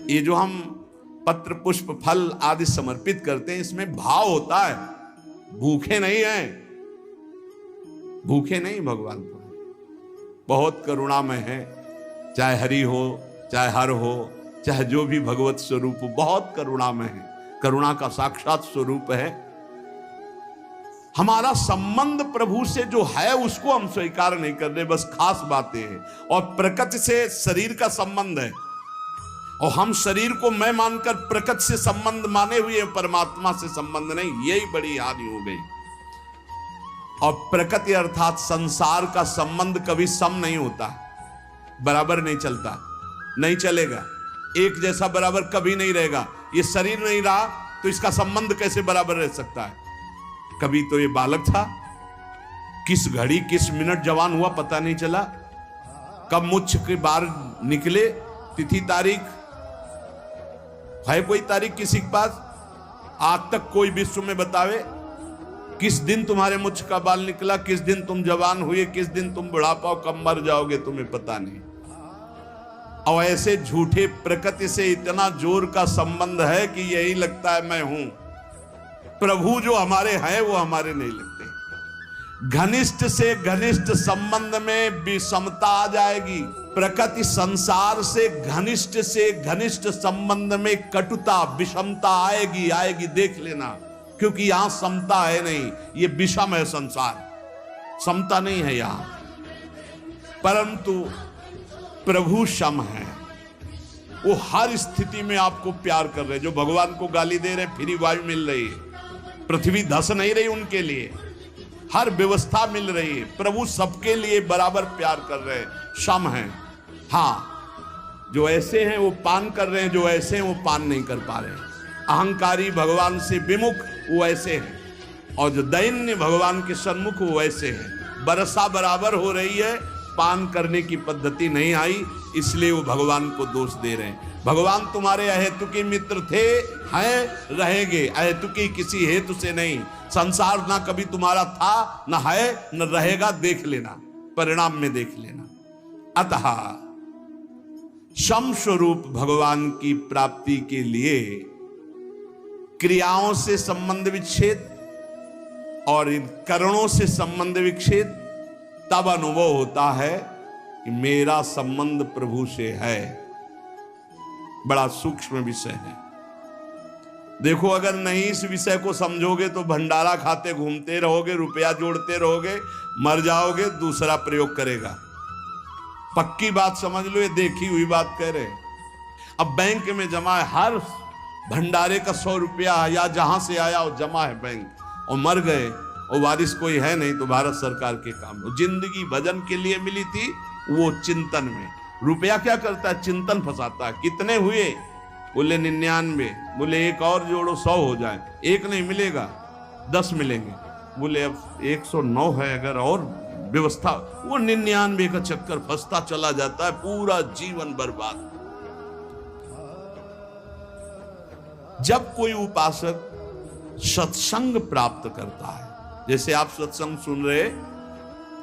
ये जो हम पत्र पुष्प फल आदि समर्पित करते हैं, इसमें भाव होता है। भूखे नहीं हैं, भूखे नहीं भगवान को, बहुत करुणामय है। चाहे हरि हो, चाहे हर हो, चाहे जो भी भगवत स्वरूप हो, बहुत करुणामय है, करुणा का साक्षात स्वरूप है। हमारा संबंध प्रभु से जो है उसको हम स्वीकार नहीं कर रहे, बस खास बातें हैं। और प्रकृति से शरीर का संबंध है, और हम शरीर को मैं मानकर प्रकृति से संबंध माने हुए, परमात्मा से संबंध नहीं। यही बड़ी हानि हो गई। और प्रकृति अर्थात संसार का संबंध कभी सम नहीं होता, बराबर नहीं चलता, नहीं चलेगा, एक जैसा बराबर कभी नहीं रहेगा। ये शरीर नहीं रहा तो इसका संबंध कैसे बराबर रह सकता है? कभी तो ये बालक था, किस घड़ी किस मिनट जवान हुआ पता नहीं चला, कब मुझ के बाहर निकले, तिथि तारीख है कोई तारीख किसी के पास? आज तक कोई विश्व में बतावे किस दिन तुम्हारे मुझ का बाल निकला, किस दिन तुम जवान हुए, किस दिन तुम बुढ़ापा कब मर जाओगे, तुम्हें पता नहीं। और ऐसे झूठे प्रकृति से इतना जोर का संबंध है कि यही लगता है मैं हूं। प्रभु जो हमारे हैं वो हमारे नहीं लगते। घनिष्ठ से घनिष्ठ संबंध में विषमता आ जाएगी। प्रकृति संसार से घनिष्ठ संबंध में कटुता विषमता आएगी, आएगी, देख लेना। क्योंकि यहां समता है नहीं, ये विषम है संसार, समता नहीं है यहां। परंतु प्रभु सम है, वो हर स्थिति में आपको प्यार कर रहे। जो भगवान को गाली दे रहे, फ्री वायु मिल रही है, पृथ्वी धस नहीं रही उनके लिए, हर व्यवस्था मिल रही है। प्रभु सबके लिए बराबर प्यार कर रहे हैं, सम है। हाँ, जो ऐसे हैं वो पान कर रहे हैं, जो ऐसे हैं वो पान नहीं कर पा रहे हैं। अहंकारी भगवान से विमुख वो ऐसे हैं, और जो दैन्य भगवान के सन्मुख वो ऐसे हैं। बरसा बराबर हो रही है, पान करने की पद्धति नहीं आई, इसलिए वो भगवान को दोष दे रहे हैं। भगवान तुम्हारे अहेतुकी मित्र थे, हैं, रहेंगे, अहेतुकी किसी हेतु से नहीं। संसार ना कभी तुम्हारा था, ना है, न रहेगा, देख लेना, परिणाम में देख लेना। अतः सम स्वरूप भगवान की प्राप्ति के लिए क्रियाओं से संबंध विच्छेद और इन करणों से संबंध विच्छेद, तब अनुभव होता है कि मेरा संबंध प्रभु से है। बड़ा सूक्ष्म विषय है। देखो, अगर नहीं इस विषय को समझोगे तो भंडारा खाते घूमते रहोगे, रुपया जोड़ते रहोगे, मर जाओगे, दूसरा प्रयोग करेगा। पक्की बात समझ लो, ये देखी हुई बात कह रहे। अब बैंक में जमा है, हर भंडारे का 100 रुपया या जहां से आया वो जमा है बैंक, और मर गए और वारिस कोई है नहीं, तो भारत सरकार के काम। जिंदगी भजन के लिए मिली थी, वो चिंतन में। रुपया क्या करता है? चिंतन फंसाता है। कितने हुए? बोले 99। बोले एक और जोड़ो 100 हो जाए। एक नहीं मिलेगा, 10 मिलेंगे। बोले अब 109 है, अगर और व्यवस्था, वो 99 का चक्कर फंसता चला जाता है, पूरा जीवन बर्बाद। जब कोई उपासक सत्संग प्राप्त करता है, जैसे आप सत्संग सुन रहे,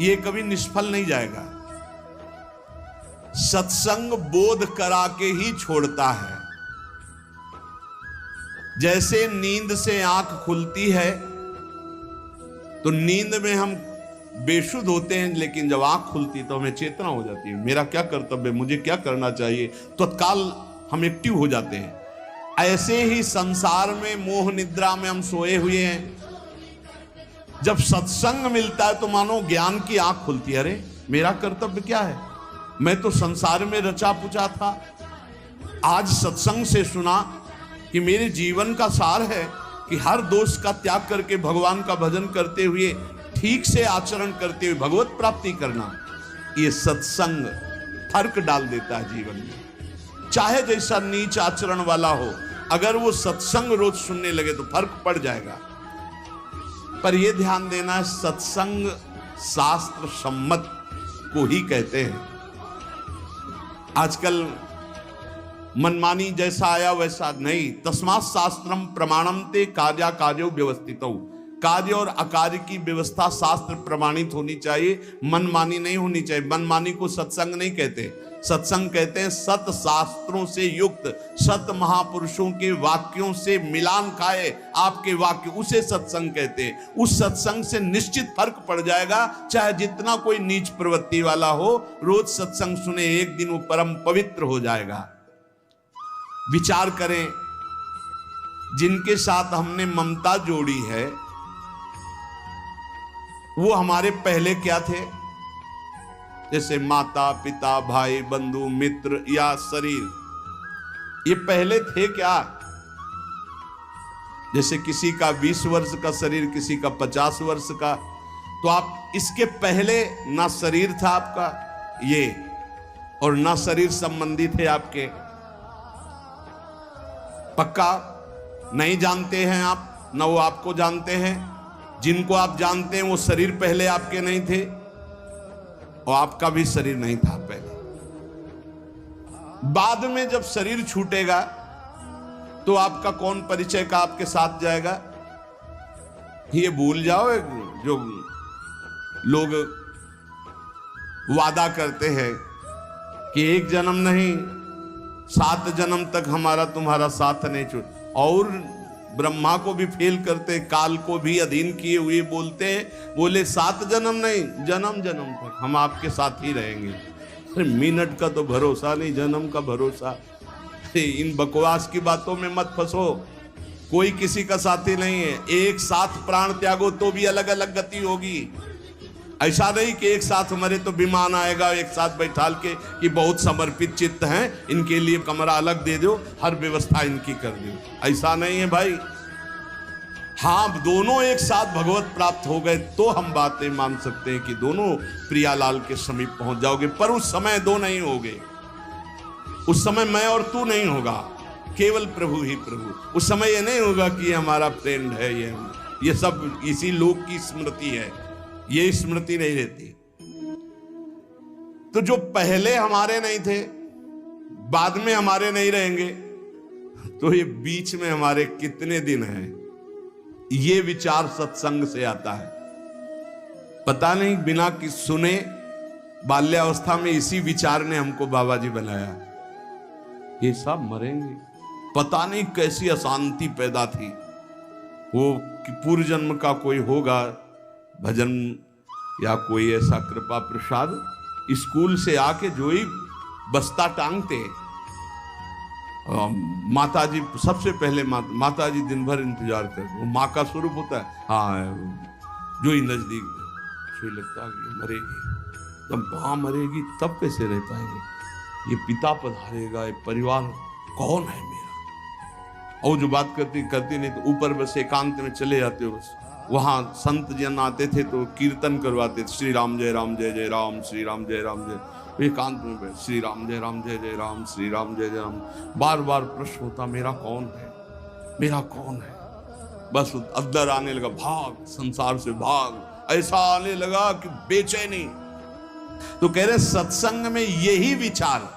ये कभी निष्फल नहीं जाएगा। सत्संग बोध करा के ही छोड़ता है। जैसे नींद से आंख खुलती है तो नींद में हम बेसुध होते हैं, लेकिन जब आंख खुलती तो हमें चेतना हो जाती है, मेरा क्या कर्तव्य, मुझे क्या करना चाहिए, तत्काल हम एक्टिव हो जाते हैं। ऐसे ही संसार में मोह निद्रा में हम सोए हुए हैं। जब सत्संग मिलता है तो मानो ज्ञान की आंख खुलती है। अरे मेरा कर्तव्य क्या है, मैं तो संसार में रचा पुचा था। आज सत्संग से सुना कि मेरे जीवन का सार है कि हर दोष का त्याग करके भगवान का भजन करते हुए, ठीक से आचरण करते हुए भगवत प्राप्ति करना। ये सत्संग फर्क डाल देता है जीवन में। चाहे जैसा नीच आचरण वाला हो, अगर वो सत्संग रोज सुनने लगे तो फर्क पड़ जाएगा। पर यह ध्यान देना, सत्संग शास्त्र सम्मत को ही कहते हैं। आजकल मनमानी जैसा आया वैसा नहीं। तस्मात् शास्त्रम प्रमाणम ते कार्या कार्यो व्यवस्थितौ। कार्य और अकार्य की व्यवस्था शास्त्र प्रमाणित होनी चाहिए, मनमानी नहीं होनी चाहिए। मनमानी को सत्संग नहीं कहते। सत्संग कहते हैं सत शास्त्रों से युक्त, सत महापुरुषों के वाक्यों से मिलान खाए आपके वाक्य, उसे सत्संग कहते हैं। उस सत्संग से निश्चित फर्क पड़ जाएगा, चाहे जितना कोई नीच प्रवृत्ति वाला हो, रोज सत्संग सुने, एक दिन वो परम पवित्र हो जाएगा। विचार करें, जिनके साथ हमने ममता जोड़ी है वो हमारे पहले क्या थे? जैसे माता पिता, भाई बंधु मित्र या शरीर, ये पहले थे क्या? जैसे किसी का 20 वर्ष का शरीर, किसी का 50 वर्ष का, तो आप इसके पहले ना शरीर था आपका ये, और ना शरीर संबंधी थे आपके, पक्का नहीं जानते हैं आप, ना वो आपको जानते हैं। जिनको आप जानते हैं वो शरीर पहले आपके नहीं थे, और आपका भी शरीर नहीं था पहले। बाद में जब शरीर छूटेगा तो आपका कौन परिचय का आपके साथ जाएगा? ये भूल जाओ, जो लोग वादा करते हैं कि एक जन्म नहीं 7 जन्म तक हमारा तुम्हारा साथ नहीं छूट, और ब्रह्मा को भी फेल करते, काल को भी अधीन किए हुए बोलते हैं, बोले 7 जन्म नहीं, जन्म जन्म तक हम आपके साथ ही रहेंगे। अरे मिनट का तो भरोसा नहीं, जन्म का भरोसा। इन बकवास की बातों में मत फंसो, कोई किसी का साथी नहीं है। एक साथ प्राण त्यागो तो भी अलग अलग गति होगी। ऐसा नहीं कि एक साथ मरे तो विमान आएगा एक साथ बैठाल के कि बहुत समर्पित चित्त हैं, इनके लिए कमरा अलग दे दो, हर व्यवस्था इनकी कर दो। ऐसा नहीं है भाई। हाँ, दोनों एक साथ भगवत प्राप्त हो गए तो हम बातें मान सकते हैं कि दोनों प्रियालाल के समीप पहुंच जाओगे, पर उस समय दो नहीं होगे। उस समय मैं और तू नहीं होगा, केवल प्रभु ही प्रभु। उस समय ये नहीं होगा कि ये हमारा फ्रेंड है, ये सब इसी लोक की स्मृति है, ये स्मृति नहीं रहती। तो जो पहले हमारे नहीं थे, बाद में हमारे नहीं रहेंगे, तो ये बीच में हमारे कितने दिन हैं, ये विचार सत्संग से आता है। पता नहीं बिना कि सुने बाल्यावस्था में इसी विचार ने हमको बाबा जी बनाया, ये सब मरेंगे। पता नहीं कैसी अशांति पैदा थी वो, कि पूर्व जन्म का कोई होगा भजन या कोई ऐसा कृपा प्रसाद, स्कूल से आके जो ही बस्ता टांगते, माता जी सबसे पहले माता जी दिन भर इंतजार करते, वो माँ का स्वरूप होता है। हाँ, जो ही नजदीक सुई लगता है मरेगी, जब माँ मरेगी तब कैसे रह पाएंगे, ये पिता पधारेगा, ये परिवार कौन है मेरा। और जो बात करती नहीं तो ऊपर बस एकांत में चले जाते हो। बस वहाँ संत जन आते थे तो कीर्तन करवाते थे, श्री राम जय राम जय जय राम, श्री राम जय राम जय। एकांत में बैठ श्री राम जय राम जय जय राम, श्री राम जय जय राम। बार बार प्रश्न होता, मेरा कौन है, मेरा कौन है। बस अंदर आने लगा, भाग संसार से भाग, ऐसा आने लगा कि बेचैनी। तो कह रहे सत्संग में यही विचार,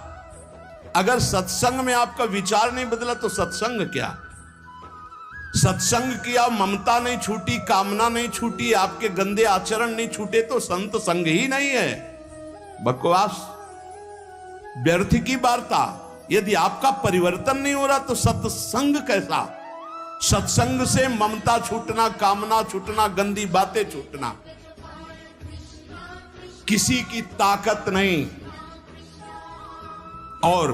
अगर सत्संग में आपका विचार नहीं बदला तो सत्संग क्या। सत्संग किया, ममता नहीं छूटी, कामना नहीं छूटी, आपके गंदे आचरण नहीं छूटे तो संत संग ही नहीं है। बकवास, व्यर्थ की वार्ता। यदि आपका परिवर्तन नहीं हो रहा तो सत्संग कैसा। सत्संग से ममता छूटना, कामना छूटना, गंदी बातें छूटना, किसी की ताकत नहीं और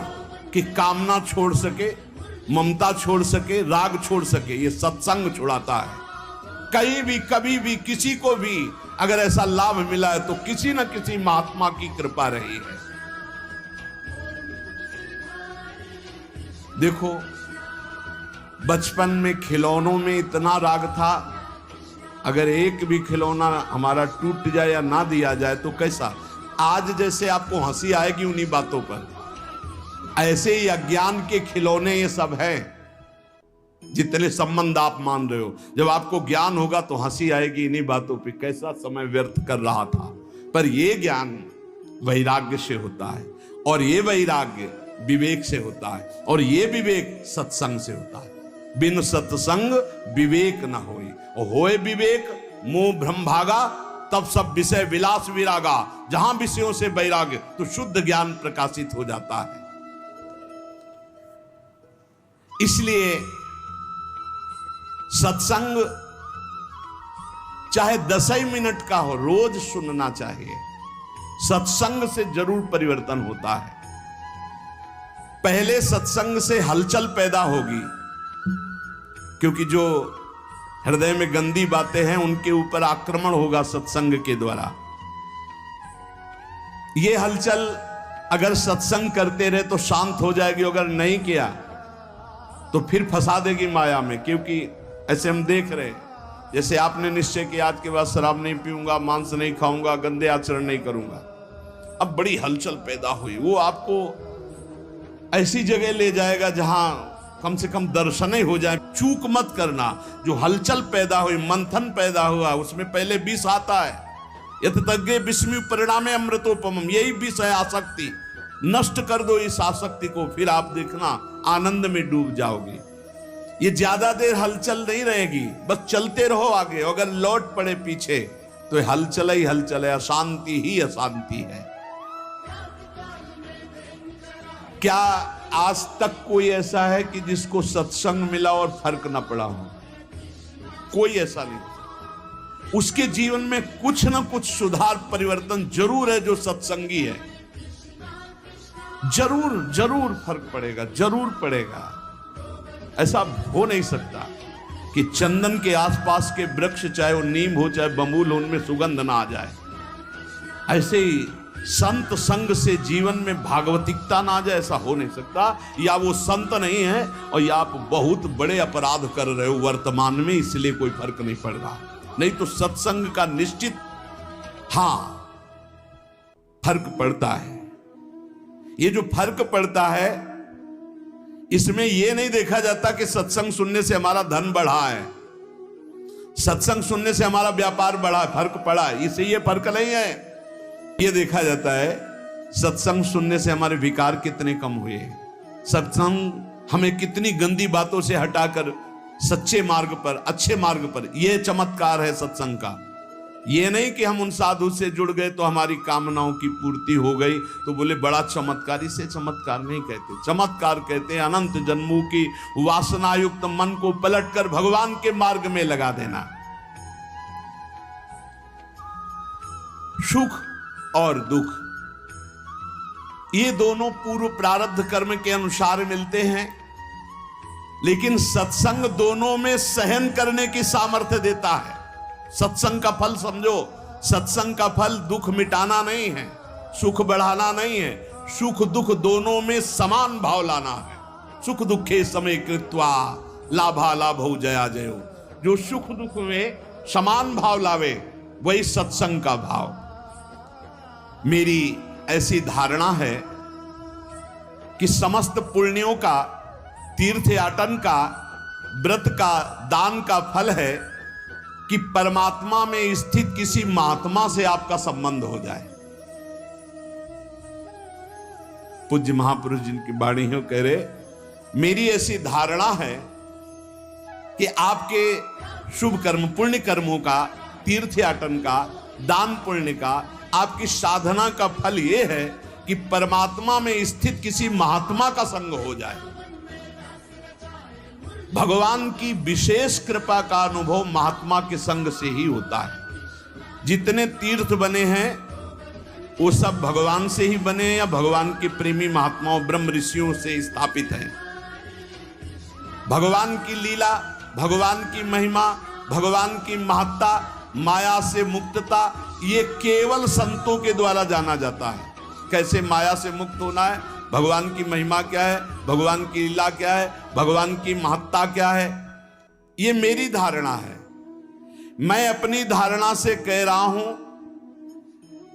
कि कामना छोड़ सके, ममता छोड़ सके, राग छोड़ सके, ये सत्संग छुड़ाता है। कहीं भी कभी भी किसी को भी अगर ऐसा लाभ मिला है तो किसी न किसी महात्मा की कृपा रही है। देखो, बचपन में खिलौनों में इतना राग था, अगर एक भी खिलौना हमारा टूट जाए या ना दिया जाए तो कैसा। आज जैसे आपको हंसी आएगी उन्हीं बातों पर, ऐसे ही अज्ञान के खिलौने ये सब हैं। जितने संबंध आप मान रहे हो, जब आपको ज्ञान होगा तो हंसी आएगी इन्हीं बातों पे, कैसा समय व्यर्थ कर रहा था। पर ये ज्ञान वैराग्य से होता है, और ये वैराग्य विवेक से होता है, और ये विवेक सत्संग से होता है। बिन सत्संग विवेक न होए, और होए विवेक मोह भ्रम भागा तब सब विषय विलास विरागा, जहां विषयों से वैराग्य, तो शुद्ध ज्ञान प्रकाशित हो जाता है। इसलिए सत्संग चाहे 10 ही मिनट का हो, रोज सुनना चाहिए। सत्संग से जरूर परिवर्तन होता है। पहले सत्संग से हलचल पैदा होगी, क्योंकि जो हृदय में गंदी बातें हैं उनके ऊपर आक्रमण होगा सत्संग के द्वारा। ये हलचल अगर सत्संग करते रहे तो शांत हो जाएगी, अगर नहीं किया तो फिर फंसा देगी माया में। क्योंकि ऐसे हम देख रहे हैं, जैसे आपने निश्चय किया आज के बाद शराब नहीं पीऊंगा, मांस नहीं खाऊंगा, गंदे आचरण नहीं करूंगा, अब बड़ी हलचल पैदा हुई। वो आपको ऐसी जगह ले जाएगा जहां कम से कम दर्शन ही हो जाए। चूक मत करना। जो हलचल पैदा हुई, मंथन पैदा हुआ, उसमें पहले विष आता है। यतज्ञ विस्मय परिणामे अमृतोपमम, यही विष है आसक्ति। नष्ट कर दो इस आसक्ति को, फिर आप देखना आनंद में डूब जाओगे। ये ज्यादा देर हलचल नहीं रहेगी, बस चलते रहो आगे। अगर लौट पड़े पीछे तो हलचल ही हलचल है, अशांति ही अशांति है। क्या आज तक कोई ऐसा है कि जिसको सत्संग मिला और फर्क ना पड़ा हो? कोई ऐसा नहीं। उसके जीवन में कुछ ना कुछ सुधार परिवर्तन जरूर है जो सत्संगी है। जरूर जरूर फर्क पड़ेगा, जरूर पड़ेगा। ऐसा हो नहीं सकता कि चंदन के आसपास के वृक्ष, चाहे वो नीम हो चाहे बबूल हो, उनमें सुगंध ना आ जाए। ऐसे ही संत संग से जीवन में भागवतिकता ना आ जाए, ऐसा हो नहीं सकता। या वो संत नहीं है और या आप बहुत बड़े अपराध कर रहे हो वर्तमान में, इसलिए कोई फर्क नहीं पड़ रहा। नहीं तो सत्संग का निश्चित फर्क पड़ता है। ये जो फर्क पड़ता है, इसमें यह नहीं देखा जाता कि सत्संग सुनने से हमारा धन बढ़ा है, सत्संग सुनने से हमारा व्यापार बढ़ा, फर्क पड़ा है। इसे ये फर्क नहीं है। ये देखा जाता है सत्संग सुनने से हमारे विकार कितने कम हुए, सत्संग हमें कितनी गंदी बातों से हटाकर सच्चे मार्ग पर, अच्छे मार्ग पर, यह चमत्कार है सत्संग का। ये नहीं कि हम उन साधु से जुड़ गए तो हमारी कामनाओं की पूर्ति हो गई, तो बोले बड़ा चमत्कार। इसे चमत्कार नहीं कहते। चमत्कार कहते हैं अनंत जन्मों की वासनायुक्त मन को पलटकर भगवान के मार्ग में लगा देना। सुख और दुख, ये दोनों पूर्व प्रारब्ध कर्म के अनुसार मिलते हैं, लेकिन सत्संग दोनों में सहन करने की सामर्थ्य देता है। सत्संग का फल समझो, सत्संग का फल दुख मिटाना नहीं है, सुख बढ़ाना नहीं है, सुख दुख दोनों में समान भाव लाना है। सुख दुखे समय कृत्वा लाभा लाभो जया जयो। जो सुख दुख में समान भाव लावे वही सत्संग का भाव। मेरी ऐसी धारणा है कि समस्त पुण्यों का, तीर्थ याटन का, व्रत का, दान का फल है कि परमात्मा में स्थित किसी महात्मा से आपका संबंध हो जाए। पूज्य महापुरुष जिनकी वाणी हो कह रहे, मेरी ऐसी धारणा है कि आपके शुभ कर्म, पुण्य कर्मों का, तीर्थ याटन का, दान पुण्य का, आपकी साधना का फल यह है कि परमात्मा में स्थित किसी महात्मा का संग हो जाए। भगवान की विशेष कृपा का अनुभव महात्मा के संग से ही होता है। जितने तीर्थ बने हैं वो सब भगवान से ही बने या भगवान के प्रेमी महात्माओं, ब्रह्म ऋषियों से स्थापित हैं। भगवान की लीला, भगवान की महिमा, भगवान की महत्ता, माया से मुक्तता, ये केवल संतों के द्वारा जाना जाता है। कैसे माया से मुक्त होना है, भगवान की महिमा क्या है, भगवान की लीला क्या है, भगवान की महत्ता क्या है, ये मेरी धारणा है। मैं अपनी धारणा से कह रहा हूं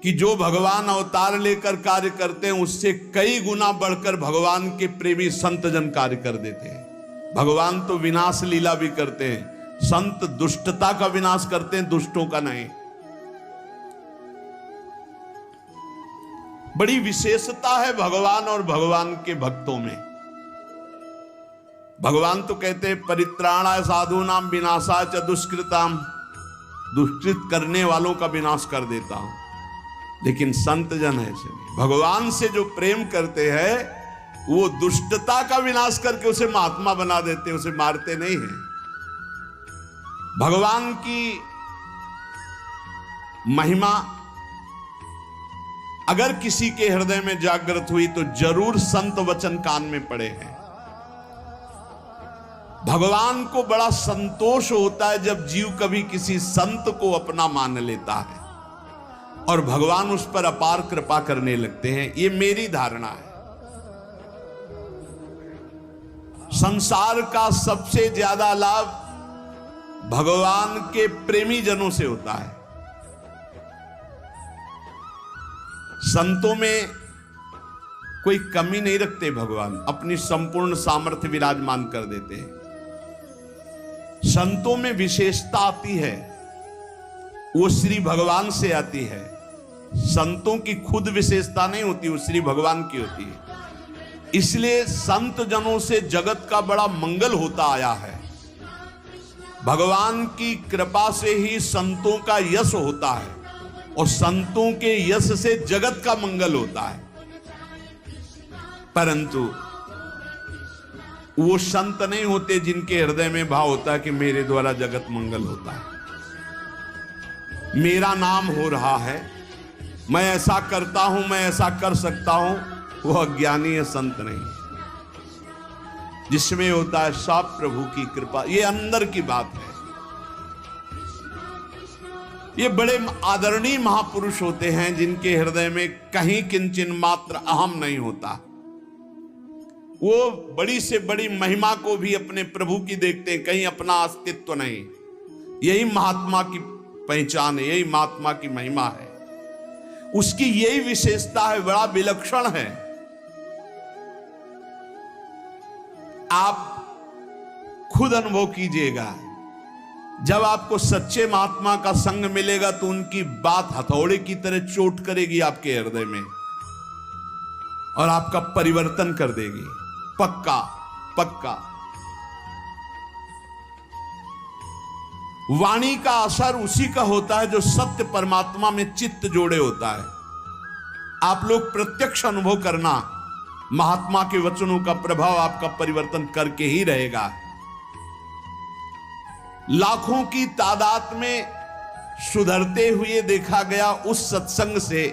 कि जो भगवान अवतार लेकर कार्य करते हैं उससे कई गुना बढ़कर भगवान के प्रेमी संत जन कार्य कर देते हैं। भगवान तो विनाश लीला भी करते हैं, संत दुष्टता का विनाश करते हैं, दुष्टों का नहीं। बड़ी विशेषता है भगवान और भगवान के भक्तों में। भगवान तो कहते हैं परित्राणाय साधूनाम विनाशाय च दुष्कृताम। दुष्कृत करने वालों का विनाश कर देता हूं। लेकिन संत जन ऐसे नहीं, भगवान से जो प्रेम करते हैं वो दुष्टता का विनाश करके उसे महात्मा बना देते हैं, उसे मारते नहीं हैं। भगवान की महिमा अगर किसी के हृदय में जागृत हुई तो जरूर संत वचन कान में पड़े हैं। भगवान को बड़ा संतोष होता है जब जीव कभी किसी संत को अपना मान लेता है और भगवान उस पर अपार कृपा करने लगते हैं। ये मेरी धारणा है। संसार का सबसे ज्यादा लाभ भगवान के प्रेमी जनों से होता है। संतों में कोई कमी नहीं रखते भगवान, अपनी संपूर्ण सामर्थ्य विराजमान कर देते हैं। संतों में विशेषता आती है, वो श्री भगवान से आती है। संतों की खुद विशेषता नहीं होती, वो श्री भगवान की होती है। इसलिए संत जनों से जगत का बड़ा मंगल होता आया है। भगवान की कृपा से ही संतों का यश होता है और संतों के यश से जगत का मंगल होता है। परंतु वो संत नहीं होते जिनके हृदय में भाव होता है कि मेरे द्वारा जगत मंगल होता है, मेरा नाम हो रहा है, मैं ऐसा करता हूं, मैं ऐसा कर सकता हूं। वो अज्ञानी है, संत नहीं। जिसमें होता है सब प्रभु की कृपा। ये अंदर की बात है। ये बड़े आदरणीय महापुरुष होते हैं जिनके हृदय में कहीं किंचन मात्र अहम नहीं होता। वो बड़ी से बड़ी महिमा को भी अपने प्रभु की देखते हैं, कहीं अपना अस्तित्व नहीं। यही महात्मा की पहचान है, यही महात्मा की महिमा है। उसकी यही विशेषता है, बड़ा विलक्षण है। आप खुद अनुभव कीजिएगा, जब आपको सच्चे महात्मा का संग मिलेगा तो उनकी बात हथौड़े की तरह चोट करेगी आपके हृदय में और आपका परिवर्तन कर देगी, पक्का पक्का। वाणी का असर उसी का होता है जो सत्य परमात्मा में चित्त जोड़े होता है। आप लोग प्रत्यक्ष अनुभव करना, महात्मा के वचनों का प्रभाव आपका परिवर्तन करके ही रहेगा। लाखों की तादाद में सुधरते हुए देखा गया उस सत्संग से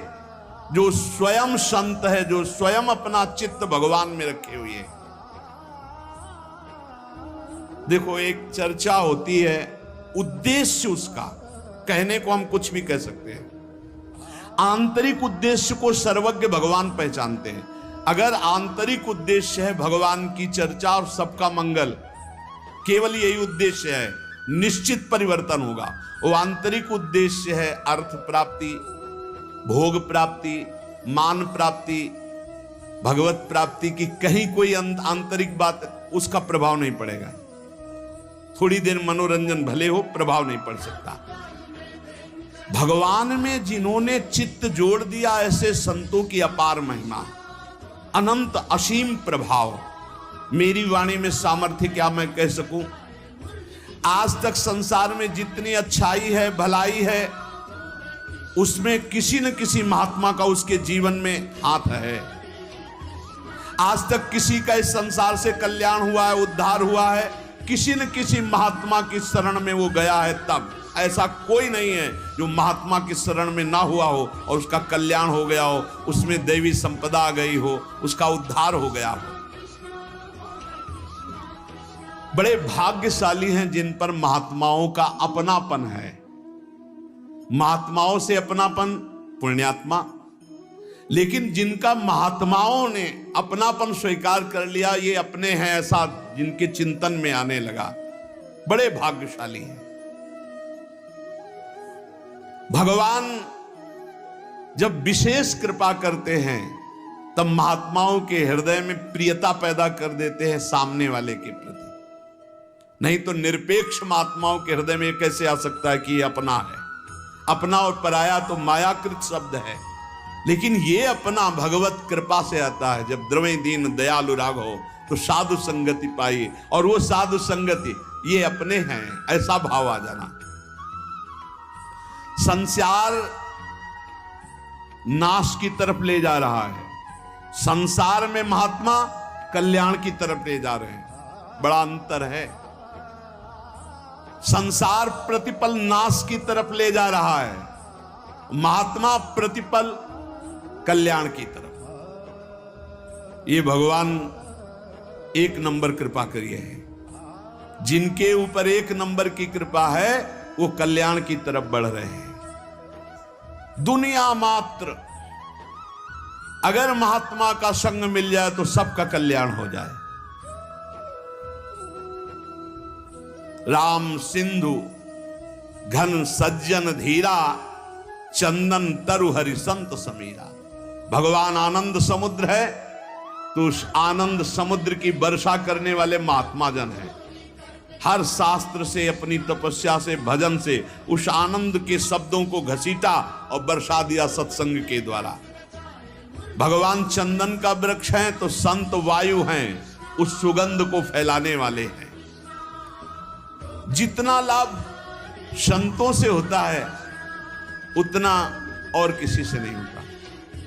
जो स्वयं संत है, जो स्वयं अपना चित्त भगवान में रखे हुए है। देखो, एक चर्चा होती है, उद्देश्य उसका कहने को हम कुछ भी कह सकते हैं, आंतरिक उद्देश्य को सर्वज्ञ भगवान पहचानते हैं। अगर आंतरिक उद्देश्य है भगवान की चर्चा और सबका मंगल, केवल यही उद्देश्य है, निश्चित परिवर्तन होगा। वो आंतरिक उद्देश्य है अर्थ प्राप्ति, भोग प्राप्ति, मान प्राप्ति, भगवत प्राप्ति की कहीं कोई आंतरिक बात, उसका प्रभाव नहीं पड़ेगा। थोड़ी देर मनोरंजन भले हो, प्रभाव नहीं पड़ सकता। भगवान में जिन्होंने चित्त जोड़ दिया, ऐसे संतों की अपार महिमा, अनंत असीम प्रभाव। मेरी वाणी में सामर्थ्य क्या मैं कह सकूं। आज तक संसार में जितनी अच्छाई है, भलाई है, उसमें किसी न किसी महात्मा का उसके जीवन में हाथ है। आज तक किसी का इस संसार से कल्याण हुआ है, उद्धार हुआ है, किसी न किसी महात्मा की शरण में वो गया है। तब ऐसा कोई नहीं है जो महात्मा की शरण में ना हुआ हो और उसका कल्याण हो गया हो, उसमें दैवी संपदा आ गई हो, उसका उद्धार हो गया हो। बड़े भाग्यशाली हैं जिन पर महात्माओं का अपनापन है। महात्माओं से अपनापन पुण्यात्मा, लेकिन जिनका महात्माओं ने अपनापन स्वीकार कर लिया, ये अपने हैं ऐसा जिनके चिंतन में आने लगा, बड़े भाग्यशाली हैं। भगवान जब विशेष कृपा करते हैं तब महात्माओं के हृदय में प्रियता पैदा कर देते हैं सामने वाले के प्रति। नहीं तो निरपेक्ष महात्माओं के हृदय में कैसे आ सकता है कि ये अपना है। अपना और पराया तो मायाकृत शब्द है, लेकिन ये अपना भगवत कृपा से आता है। जब द्रव्य दीन दयालु राघव तो साधु संगति पाई, और वो साधु संगति ये अपने हैं, ऐसा भाव आ जाना। संसार नाश की तरफ ले जा रहा है, संसार में महात्मा कल्याण की तरफ ले जा रहे हैं। बड़ा अंतर है। संसार प्रतिपल नाश की तरफ ले जा रहा है, महात्मा प्रतिपल कल्याण की तरफ। ये भगवान एक नंबर कृपा करिए है। जिनके ऊपर एक नंबर की कृपा है वो कल्याण की तरफ बढ़ रहे हैं। दुनिया मात्र अगर महात्मा का संग मिल जाए तो सबका कल्याण हो जाए। राम सिंधु घन सज्जन धीरा, चंदन तरु हरि संत समीरा। भगवान आनंद समुद्र है तो उस आनंद समुद्र की वर्षा करने वाले महात्मा जन हैं। हर शास्त्र से, अपनी तपस्या से, भजन से उस आनंद के शब्दों को घसीटा और वर्षा दिया सत्संग के द्वारा। भगवान चंदन का वृक्ष है तो संत वायु हैं, उस सुगंध को फैलाने वाले हैं। जितना लाभ संतों से होता है उतना और किसी से नहीं होता।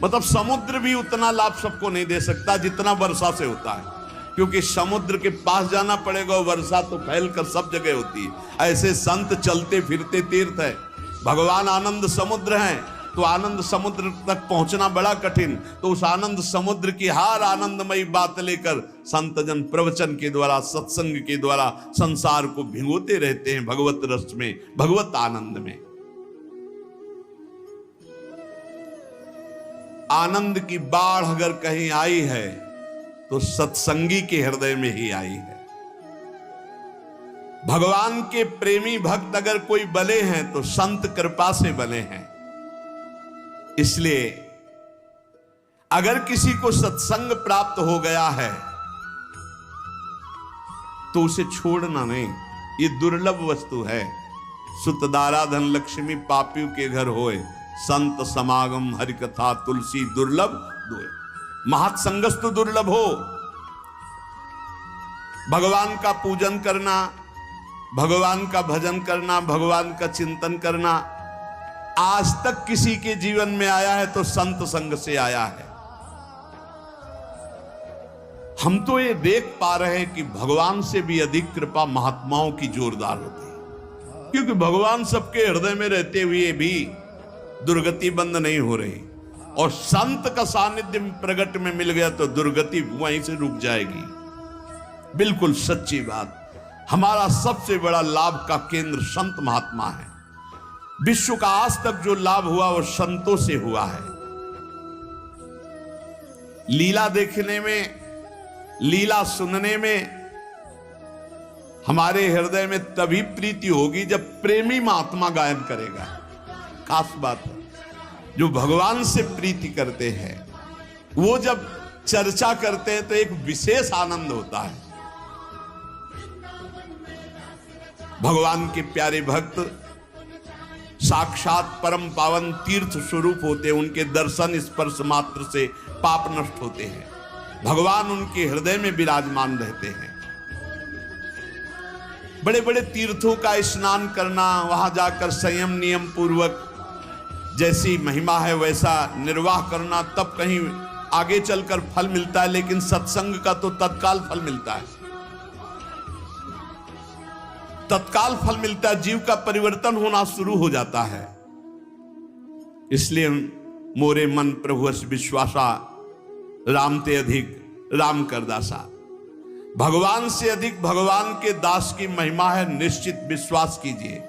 मतलब समुद्र भी उतना लाभ सबको नहीं दे सकता जितना वर्षा से होता है, क्योंकि समुद्र के पास जाना पड़ेगा और वर्षा तो फैलकर सब जगह होती है। ऐसे संत चलते फिरते तीर्थ है। भगवान आनंद समुद्र हैं तो आनंद समुद्र तक पहुंचना बड़ा कठिन, तो उस आनंद समुद्र की हर आनंदमयी बात लेकर संत जन प्रवचन के द्वारा, सत्संग के द्वारा संसार को भिगोते रहते हैं भगवत रस में, भगवत आनंद में। आनंद की बाढ़ अगर कहीं आई है तो सत्संगी के हृदय में ही आई है। भगवान के प्रेमी भक्त अगर कोई बने हैं तो संत कृपा से बने हैं। इसलिए अगर किसी को सत्संग प्राप्त हो गया है तो उसे छोड़ना नहीं। ये दुर्लभ वस्तु है। सुतदारा धन लक्ष्मी पापियों के घर होए, संत समागम हरि कथा तुलसी दुर्लभ दोए। महत्संगस तो दुर्लभ हो। भगवान का पूजन करना, भगवान का भजन करना, भगवान का चिंतन करना आज तक किसी के जीवन में आया है तो संत संग से आया है। हम तो ये देख पा रहे हैं कि भगवान से भी अधिक कृपा महात्माओं की जोरदार होती है, क्योंकि भगवान सबके हृदय में रहते हुए भी दुर्गति बंद नहीं हो रही, और संत का सानिध्य प्रगट में मिल गया तो दुर्गति वहीं से रुक जाएगी। बिल्कुल सच्ची बात। हमारा सबसे बड़ा लाभ का केंद्र संत महात्मा है। विश्व का आज तक जो लाभ हुआ वो संतों से हुआ है। लीला देखने में, लीला सुनने में हमारे हृदय में तभी प्रीति होगी जब प्रेमी महात्मा गायन करेगा। खास बात है। जो भगवान से प्रीति करते हैं वो जब चर्चा करते हैं तो एक विशेष आनंद होता है। भगवान के प्यारे भक्त साक्षात परम पावन तीर्थ स्वरूप होते हैं। उनके दर्शन स्पर्श मात्र से पाप नष्ट होते हैं। भगवान उनके हृदय में विराजमान रहते हैं। बड़े बड़े तीर्थों का स्नान करना, वहां जाकर संयम नियम पूर्वक जैसी महिमा है वैसा निर्वाह करना, तब कहीं आगे चलकर फल मिलता है। लेकिन सत्संग का तो तत्काल फल मिलता है। तत्काल फल मिलता है, जीव का परिवर्तन होना शुरू हो जाता है। इसलिए मोरे मन प्रभु विश्वासा, राम ते अधिक राम कर दासा। भगवान से अधिक भगवान के दास की महिमा है, निश्चित विश्वास कीजिए।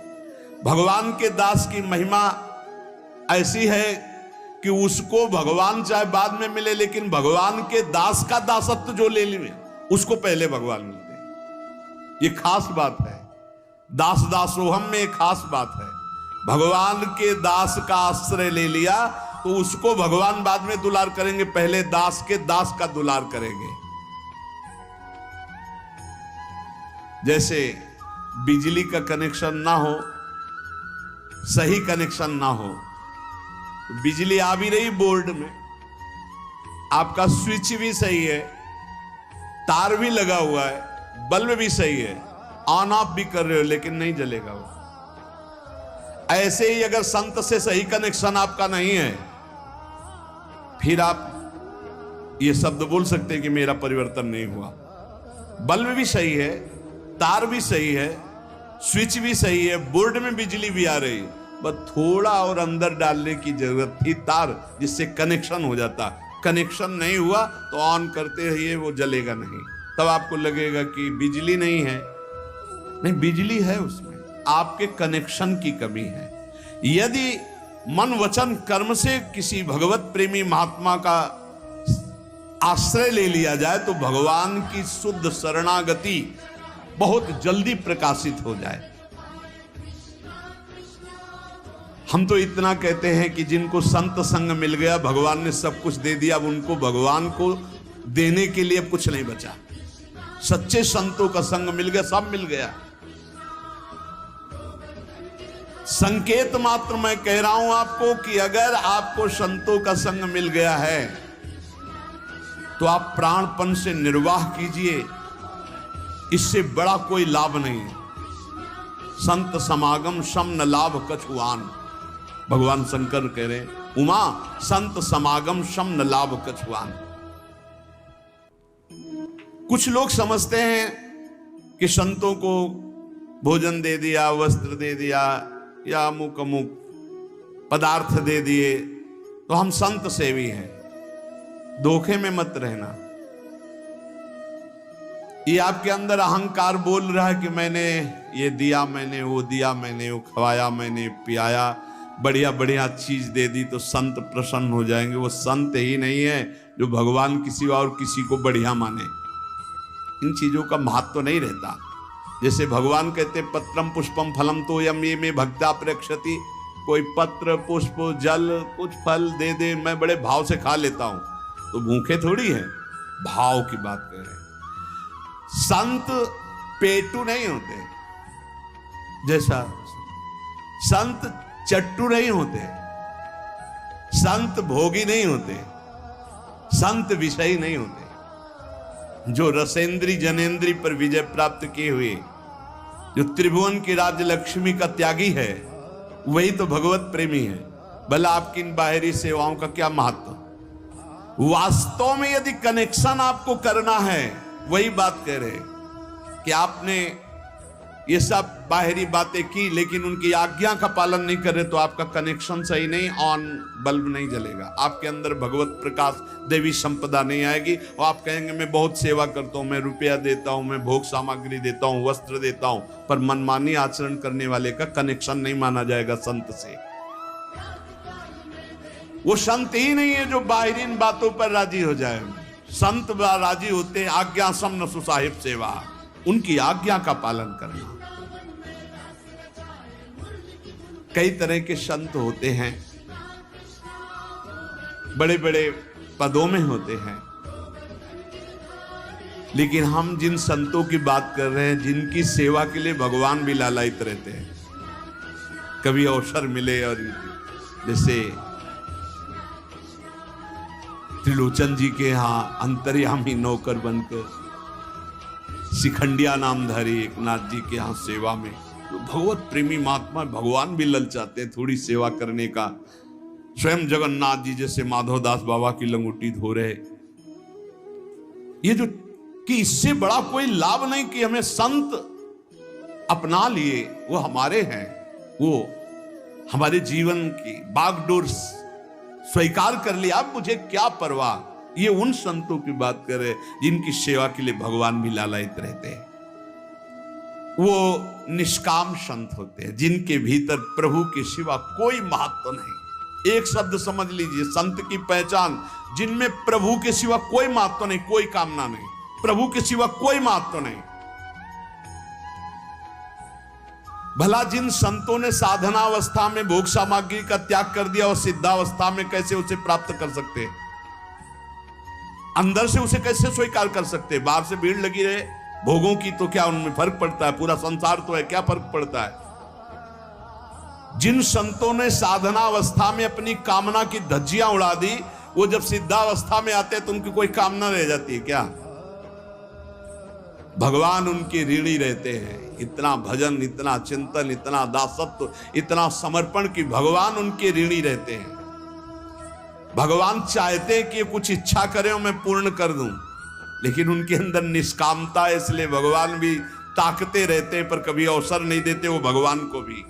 भगवान के दास की महिमा ऐसी है कि उसको भगवान चाहे बाद में मिले, लेकिन भगवान के दास का दासत्व जो ले ले उसको पहले भगवान मिलते हैं। ये खास बात है। दास दासोहम में एक खास बात है। भगवान के दास का आश्रय ले लिया तो उसको भगवान बाद में दुलार करेंगे, पहले दास के दास का दुलार करेंगे। जैसे बिजली का कनेक्शन ना हो, सही कनेक्शन ना हो, बिजली आ भी रही बोर्ड में, आपका स्विच भी सही है, तार भी लगा हुआ है, बल्ब भी सही है, ऑन ऑफ भी कर रहे हो, लेकिन नहीं जलेगा वो। ऐसे ही अगर संत से सही कनेक्शन आपका नहीं है, फिर आप ये शब्द बोल सकते हैं कि मेरा परिवर्तन नहीं हुआ। बल्ब भी सही है, तार भी सही है, स्विच भी सही है, बोर्ड में बिजली भी आ रही, बस थोड़ा और अंदर डालने की जरूरत थी तार, जिससे कनेक्शन हो जाता। कनेक्शन नहीं हुआ तो ऑन करते रहिए, वो जलेगा नहीं। तब आपको लगेगा कि बिजली नहीं है। नहीं, बिजली है, उसमें आपके कनेक्शन की कमी है। यदि मन वचन कर्म से किसी भगवत प्रेमी महात्मा का आश्रय ले लिया जाए तो भगवान की शुद्ध शरणागति बहुत जल्दी प्रकाशित हो जाए। हम तो इतना कहते हैं कि जिनको संत संग मिल गया, भगवान ने सब कुछ दे दिया, अब उनको भगवान को देने के लिए कुछ नहीं बचा। सच्चे संतों का संग मिल गया, सब मिल गया। संकेत मात्र मैं कह रहा हूं आपको कि अगर आपको संतों का संग मिल गया है तो आप प्राणपन से निर्वाह कीजिए, इससे बड़ा कोई लाभ नहीं है। संत समागम सम न लाभ कछुआन, भगवान शंकर कह रहे, उमा संत समागम सम न लाभ कछुआन। कुछ लोग समझते हैं कि संतों को भोजन दे दिया, वस्त्र दे दिया या अमुक अमुक पदार्थ दे दिए तो हम संत सेवी हैं। धोखे में मत रहना। ये आपके अंदर अहंकार बोल रहा है कि मैंने ये दिया, मैंने वो दिया, मैंने वो खवाया, मैंने पियाया, बढ़िया बढ़िया चीज दे दी तो संत प्रसन्न हो जाएंगे। वो संत ही नहीं है जो भगवान किसी और किसी को बढ़िया माने। इन चीजों का महत्व नहीं रहता। जैसे भगवान कहते पत्रम पुष्पम फलम तो यम ये में भक्ता प्रेक्षति, कोई पत्र पुष्प जल कुछ फल दे दे मैं बड़े भाव से खा लेता हूं, तो भूखे थोड़ी है, भाव की बात कर रहे हैं। संत पेटू नहीं होते, जैसा संत चट्टू नहीं होते, संत भोगी नहीं होते, संत विषयी नहीं होते। जो रसेंद्री जनेन्द्री पर विजय प्राप्त किए हुए, जो त्रिभुवन की राज्य लक्ष्मी का त्यागी है, वही तो भगवत प्रेमी है। भला आपकी इन बाहरी सेवाओं का क्या महत्व। वास्तव में यदि कनेक्शन आपको करना है, वही बात कह रहे कि आपने ये सब बाहरी बातें की लेकिन उनकी आज्ञा का पालन नहीं कर रहे, तो आपका कनेक्शन सही नहीं, ऑन बल्ब नहीं जलेगा, आपके अंदर भगवत प्रकाश देवी संपदा नहीं आएगी। और आप कहेंगे मैं बहुत सेवा करता हूं, मैं रुपया देता हूं, मैं भोग सामग्री देता हूं, वस्त्र देता हूं, पर मनमानी आचरण करने वाले का कनेक्शन नहीं माना जाएगा संत से। वो संत ही नहीं है जो बाहरी बातों पर राजी हो जाए। संत राजी होते हैं आज्ञा समन सुसाहिब सेवा, उनकी आज्ञा का पालन करना। कई तरह के संत होते हैं, बड़े बड़े पदों में होते हैं, लेकिन हम जिन संतों की बात कर रहे हैं जिनकी सेवा के लिए भगवान भी लालायित रहते हैं, कभी अवसर मिले और जैसे त्रिलोचन जी के यहाँ अंतर्यामी नौकर बनकर शिखंडिया नामधारी एक नाथ जी के यहाँ सेवा में, तो भगवत प्रेमी महात्मा भगवान भी ललचाते हैं थोड़ी सेवा करने का। स्वयं जगन्नाथ जी जैसे माधवदास बाबा की लंगोटी धो रहे, ये जो कि इससे बड़ा कोई लाभ नहीं कि हमें संत अपना लिए, वो हमारे हैं, वो हमारे जीवन की बागडोर स्वीकार कर लिया, अब मुझे क्या परवाह। ये उन संतों की बात कर रहे जिनकी सेवा के लिए भगवान भी लालायित रहते हैं। वो निष्काम संत होते हैं जिनके भीतर प्रभु के सिवा कोई महत्व नहीं। एक शब्द समझ लीजिए, संत की पहचान, जिनमें प्रभु के सिवा कोई महत्व नहीं, कोई कामना नहीं, प्रभु के सिवा कोई महत्व नहीं। भला जिन संतों ने साधनावस्था में भोग सामग्री का त्याग कर दिया और सिद्धावस्था में कैसे उसे प्राप्त कर सकते हैं, अंदर से उसे कैसे स्वीकार कर सकते हैं। बाहर से भीड़ लगी रहे भोगों की तो क्या उनमें फर्क पड़ता है, पूरा संसार तो है, क्या फर्क पड़ता है। जिन संतों ने साधनावस्था में अपनी कामना की धज्जियां उड़ा दी, वो जब सिद्धावस्था में आते हैं तो उनकी कोई कामना रह जाती है क्या। भगवान उनके ऋणी रहते हैं। इतना भजन, इतना चिंतन, इतना दासत्व, इतना समर्पण कि भगवान उनके ऋणी रहते हैं। भगवान चाहते हैं कि कुछ इच्छा करें और मैं पूर्ण कर दूं, लेकिन उनके अंदर निष्कामता है, इसलिए भगवान भी ताकते रहते हैं पर कभी अवसर नहीं देते वो भगवान को भी।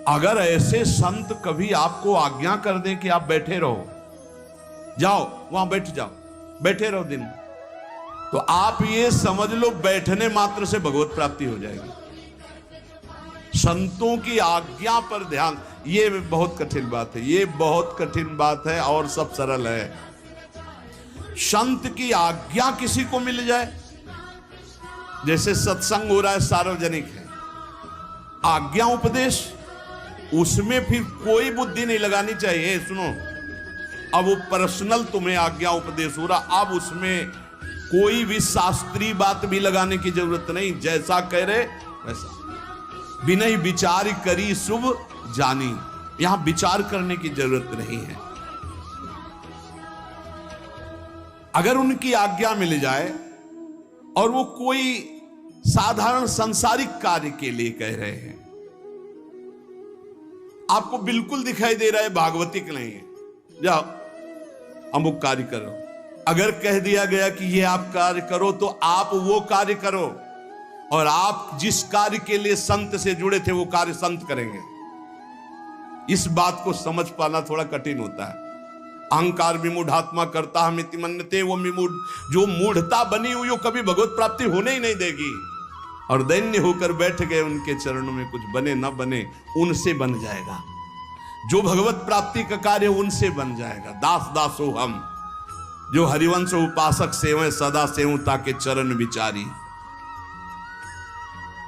अगर ऐसे संत कभी आपको आज्ञा कर दें कि आप बैठे रहो, जाओ वहां बैठ जाओ, बैठे रहो दिन, तो आप ये समझ लो बैठने मात्र से भगवत प्राप्ति हो जाएगी। संतों की आज्ञा पर ध्यान, ये बहुत कठिन बात है, ये बहुत कठिन बात है और सब सरल है। संत की आज्ञा किसी को मिल जाए, जैसे सत्संग हो रहा है, सार्वजनिक है, आज्ञा उपदेश, उसमें फिर कोई बुद्धि नहीं लगानी चाहिए। सुनो, अब वो पर्सनल तुम्हें आज्ञा उपदेश हो रहा, अब उसमें कोई भी शास्त्रीय बात भी लगाने की जरूरत नहीं, जैसा कह रहे वैसा। बिना विचार करी शुभ जानी, यहां विचार करने की जरूरत नहीं है। अगर उनकी आज्ञा मिल जाए और वो कोई साधारण सांसारिक कार्य के लिए कह रहे हैं, आपको बिल्कुल दिखाई दे रहा है भागवतिक नहीं है, जाओ अमुक कार्य करो, अगर कह दिया गया कि ये आप कार्य करो तो आप वो कार्य करो, और आप जिस कार्य के लिए संत से जुड़े थे वो कार्य संत करेंगे। इस बात को समझ पाना थोड़ा कठिन होता है। अहंकार विमूढ़ात्मा करता हम इति मन्यते, वो विमूढ़ जो मूढ़ता बनी हुई वो कभी भगवत प्राप्ति होने ही नहीं देगी। और दैन्य होकर बैठ गए उनके चरणों में, कुछ बने न बने उनसे बन जाएगा, जो भगवत प्राप्ति का कार्य उनसे बन जाएगा। दास दासो हम, जो हरिवंश उपासक सेवं सदा सेवं ताके चरण विचारी।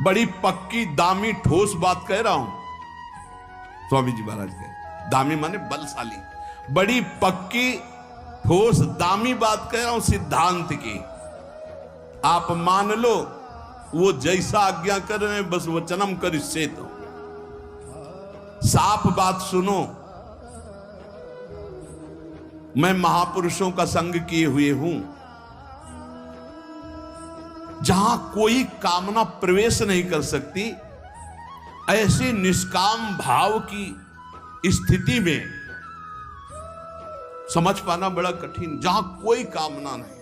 बड़ी पक्की दामी ठोस बात कह रहा हूं स्वामी जी महाराज के, दामी माने बलशाली, बड़ी पक्की ठोस दामी बात कह रहा हूं सिद्धांत की। आप मान लो वो जैसा आज्ञा कर रहे हैं बस वचनम कर, इससे तो साफ बात सुनो। मैं महापुरुषों का संग किए हुए हूं, जहां कोई कामना प्रवेश नहीं कर सकती, ऐसे निष्काम भाव की स्थिति में समझ पाना बड़ा कठिन। जहां कोई कामना नहीं,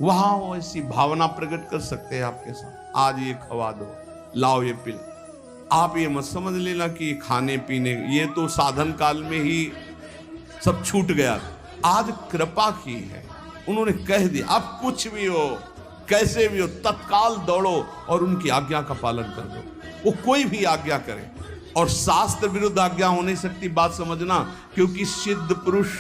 वहां वो ऐसी भावना प्रकट कर सकते हैं आपके साथ, आज ये खवा दो, लाओ ये पिल। आप ये मत समझ लेना कि खाने पीने ये तो साधन काल में ही सब छूट गया, आज कृपा की है, उन्होंने कह दिया। आप कुछ भी हो, कैसे भी हो, तत्काल दौड़ो और उनकी आज्ञा का पालन कर दो, वो कोई भी आज्ञा करे। और शास्त्र विरुद्ध आज्ञा हो नहीं सकती, बात समझना, क्योंकि सिद्ध पुरुष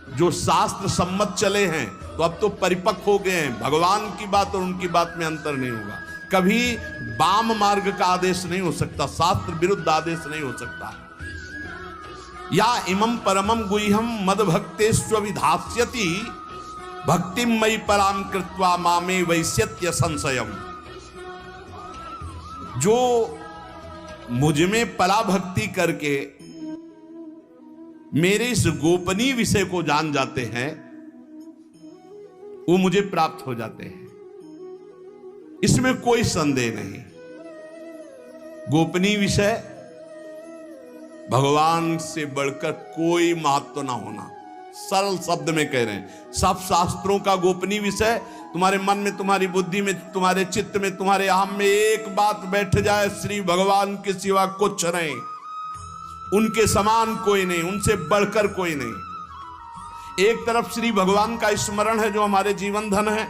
जो शास्त्र सम्मत चले हैं तो अब तो परिपक्व हो गए हैं, भगवान की बात और उनकी बात में अंतर नहीं होगा। कभी वाम मार्ग का आदेश नहीं हो सकता, शास्त्र विरुद्ध आदेश नहीं हो सकता। या इमं परमं गुह्यं मद भक्तेष्व विधास्यति भक्तिम मयि पराम कृत्वा मामे वैश्यत्य संशयम। जो मुझ में पराभक्ति करके मेरे इस गोपनीय विषय को जान जाते हैं, वो मुझे प्राप्त हो जाते हैं, इसमें कोई संदेह नहीं। गोपनीय विषय भगवान से बढ़कर कोई महत्व ना होना, सरल शब्द में कह रहे हैं। सब शास्त्रों का गोपनीय विषय तुम्हारे मन में, तुम्हारी बुद्धि में, तुम्हारे चित्त में, तुम्हारे अहम में एक बात बैठ जाए, श्री भगवान के सिवा कुछ नहीं, उनके समान कोई नहीं, उनसे बढ़कर कोई नहीं। एक तरफ श्री भगवान का स्मरण है जो हमारे जीवन धन है,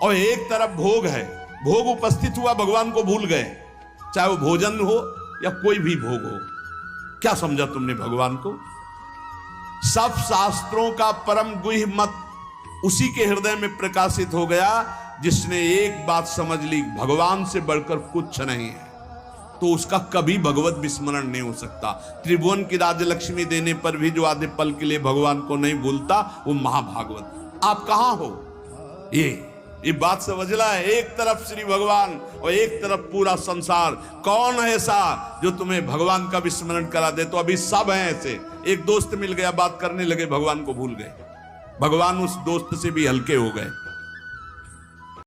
और एक तरफ भोग है, भोग उपस्थित हुआ भगवान को भूल गए, चाहे वो भोजन हो या कोई भी भोग हो। क्या समझा तुमने भगवान को? सब शास्त्रों का परम गुह्य मत उसी के हृदय में प्रकाशित हो गया जिसने एक बात समझ ली, भगवान से बढ़कर कुछ नहीं है, तो उसका कभी भगवत विस्मरण नहीं हो सकता। त्रिभुवन की राजलक्ष्मी देने पर भी जो आधे पल के लिए भगवान को नहीं भूलता, वो महाभागवत। आप कहां हो? ये बात समझना है। एक तरफ श्री भगवान और एक तरफ पूरा संसार। कौन है ऐसा जो तुम्हें भगवान का विस्मरण करा दे? तो अभी सब हैं ऐसे। एक दोस्त मिल गया, बात करने लगे, भगवान को भूल गए, भगवान उस दोस्त से भी हल्के हो गए।